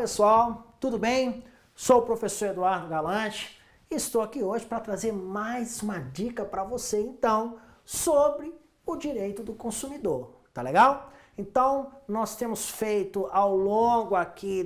pessoal, tudo bem? Sou o professor Eduardo Galante e estou aqui hoje para trazer mais uma dica para você, então, sobre o direito do consumidor, tá legal? Então, nós temos feito ao longo aqui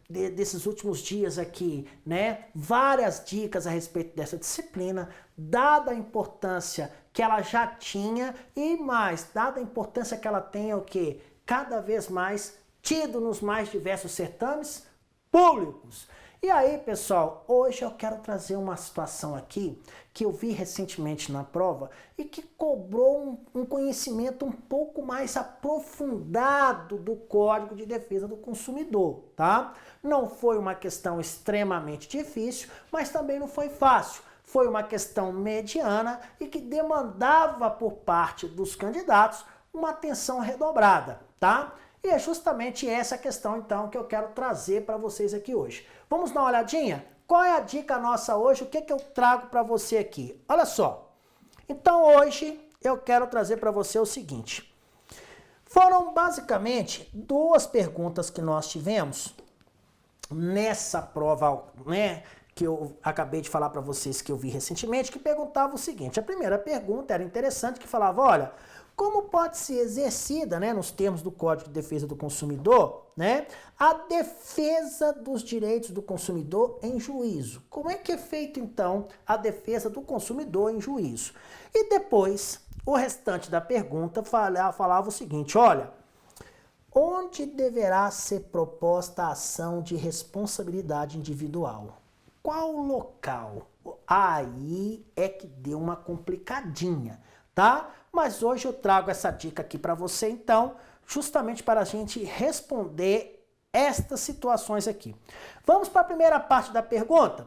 desses últimos dias aqui, né, várias dicas a respeito dessa disciplina, dada a importância que ela já tinha e mais, dada a importância que ela tem o quê? Cada vez mais tido nos mais diversos certames públicos. E aí, pessoal, hoje eu quero trazer uma situação aqui que eu vi recentemente na prova e que cobrou um conhecimento um pouco mais aprofundado do Código de Defesa do Consumidor, tá? Não foi uma questão extremamente difícil, mas também não foi fácil. Foi uma questão mediana e que demandava por parte dos candidatos uma atenção redobrada, tá? E é justamente essa questão, então, que eu quero trazer para vocês aqui hoje. Vamos dar uma olhadinha? Qual é a dica nossa hoje? O que eu trago para você aqui? Olha só. Então, hoje, eu quero trazer para você o seguinte. Foram, basicamente, duas perguntas que nós tivemos nessa prova, né, que eu acabei de falar para vocês que eu vi recentemente, que perguntava o seguinte. A primeira pergunta era interessante, que falava, olha, como pode ser exercida, né, nos termos do Código de Defesa do Consumidor, né, a defesa dos direitos do consumidor em juízo? Como é que é feito, então, a defesa do consumidor em juízo? E depois, o restante da pergunta falava o seguinte, olha, onde deverá ser proposta a ação de responsabilidade individual? Qual local? Aí é que deu uma complicadinha, tá? Mas hoje eu trago essa dica aqui para você, então, justamente para a gente responder estas situações aqui. Vamos para a primeira parte da pergunta?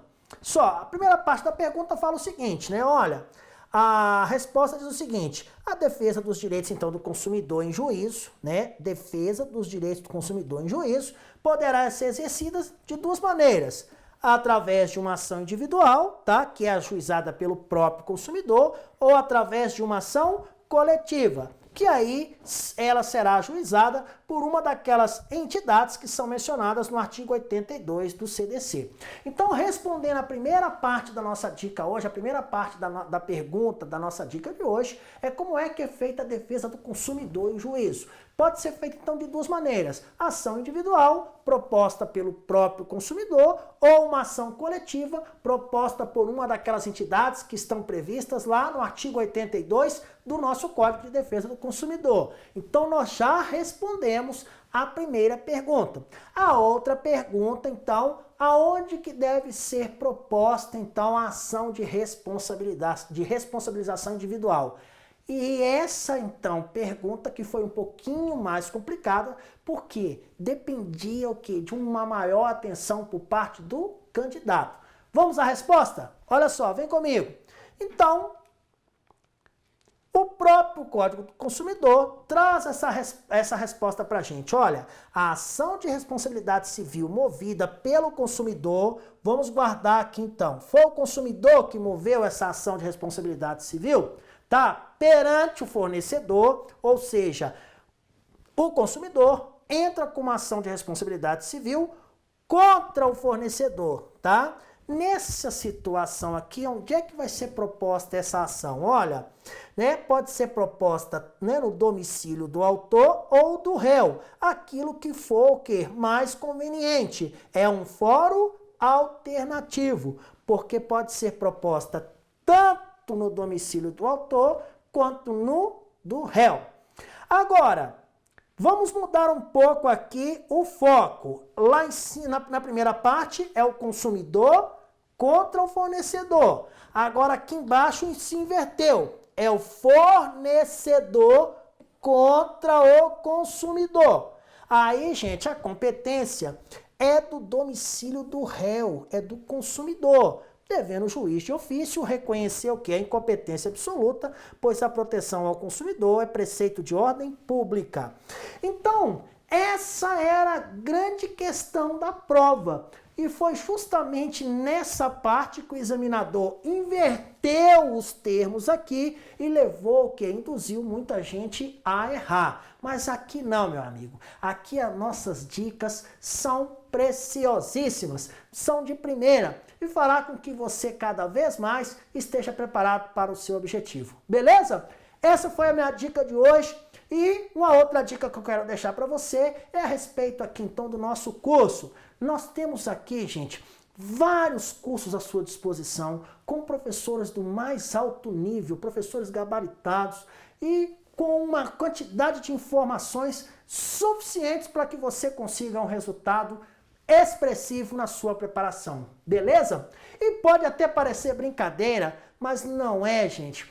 A primeira parte da pergunta fala o seguinte, né? Olha, a resposta diz o seguinte, a defesa dos direitos, então, do consumidor em juízo, né? Defesa dos direitos do consumidor em juízo poderá ser exercida de duas maneiras. Através de uma ação individual, tá? Que é ajuizada pelo próprio consumidor, ou através de uma ação coletiva, que aí ela será ajuizada por uma daquelas entidades que são mencionadas no artigo 82 do CDC. Então, respondendo a primeira parte da nossa dica hoje, a primeira parte da pergunta da nossa dica de hoje, é como é que é feita a defesa do consumidor em juízo. Pode ser feita, então, de duas maneiras. Ação individual, proposta pelo próprio consumidor, ou uma ação coletiva, proposta por uma daquelas entidades que estão previstas lá no artigo 82 do nosso Código de Defesa do Consumidor. Então, nós já respondemos a primeira pergunta. A outra pergunta, então, aonde que deve ser proposta, então, a ação de responsabilização individual? E essa, então, pergunta que foi um pouquinho mais complicada, porque dependia o quê? De uma maior atenção por parte do candidato. Vamos à resposta? Olha só, vem comigo. Então, o próprio Código do Consumidor traz essa resposta para a gente. Olha, a ação de responsabilidade civil movida pelo consumidor, vamos guardar aqui então, foi o consumidor que moveu essa ação de responsabilidade civil? Tá? Perante o fornecedor, ou seja, o consumidor entra com uma ação de responsabilidade civil contra o fornecedor, tá? Nessa situação aqui, onde é que vai ser proposta essa ação? Olha, né, pode ser proposta, né, no domicílio do autor ou do réu, aquilo que for o quê? Mais conveniente. É um fórum alternativo, porque pode ser proposta tanto no domicílio do autor, quanto no do réu. Agora, vamos mudar um pouco aqui o foco. Lá em cima, na primeira parte, é o consumidor contra o fornecedor. Agora, aqui embaixo, se inverteu. É o fornecedor contra o consumidor. Aí, gente, a competência é do domicílio do réu, é do consumidor, devendo o juiz de ofício reconhecer o que é incompetência absoluta, pois a proteção ao consumidor é preceito de ordem pública. Então, essa era a grande questão da prova. E foi justamente nessa parte que o examinador inverteu os termos aqui e levou o que induziu muita gente a errar. Mas aqui não, meu amigo. Aqui as nossas dicas são preciosíssimas, são de primeira e fará com que você cada vez mais esteja preparado para o seu objetivo. Beleza? Essa foi a minha dica de hoje. E uma outra dica que eu quero deixar para você é a respeito aqui então do nosso curso. Nós temos aqui, gente, vários cursos à sua disposição, com professores do mais alto nível, professores gabaritados e com uma quantidade de informações suficientes para que você consiga um resultado expressivo na sua preparação, beleza? E pode até parecer brincadeira, mas não é, gente.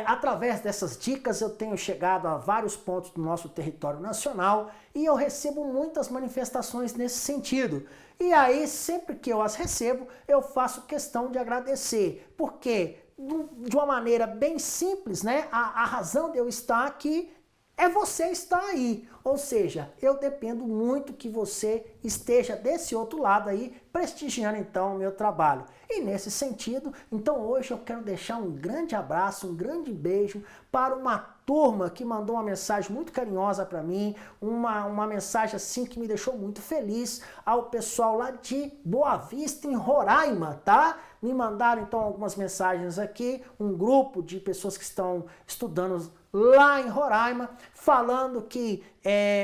Através dessas dicas eu tenho chegado a vários pontos do nosso território nacional e eu recebo muitas manifestações nesse sentido. E aí, sempre que eu as recebo, eu faço questão de agradecer, porque de uma maneira bem simples, né? A razão de eu estar aqui é você estar aí. Ou seja, eu dependo muito que você esteja desse outro lado aí, prestigiando então o meu trabalho. E nesse sentido, então hoje eu quero deixar um grande abraço, um grande beijo para uma turma que mandou uma mensagem muito carinhosa para mim, uma mensagem assim que me deixou muito feliz, ao pessoal lá de Boa Vista, em Roraima, tá? Me mandaram então algumas mensagens aqui, um grupo de pessoas que estão estudando lá em Roraima, falando que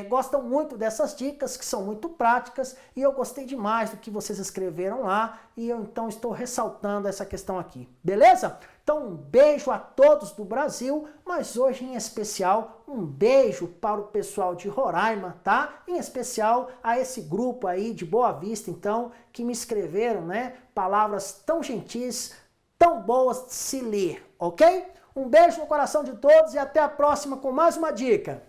gostam muito dessas dicas, que são muito práticas, e eu gostei demais do que vocês escreveram lá, e eu então estou ressaltando essa questão aqui, beleza? Então um beijo a todos do Brasil, mas hoje em especial um beijo para o pessoal de Roraima, tá? Em especial a esse grupo aí de Boa Vista, então, que me escreveram, né, palavras tão gentis, tão boas de se ler, ok? Um beijo no coração de todos e até a próxima com mais uma dica.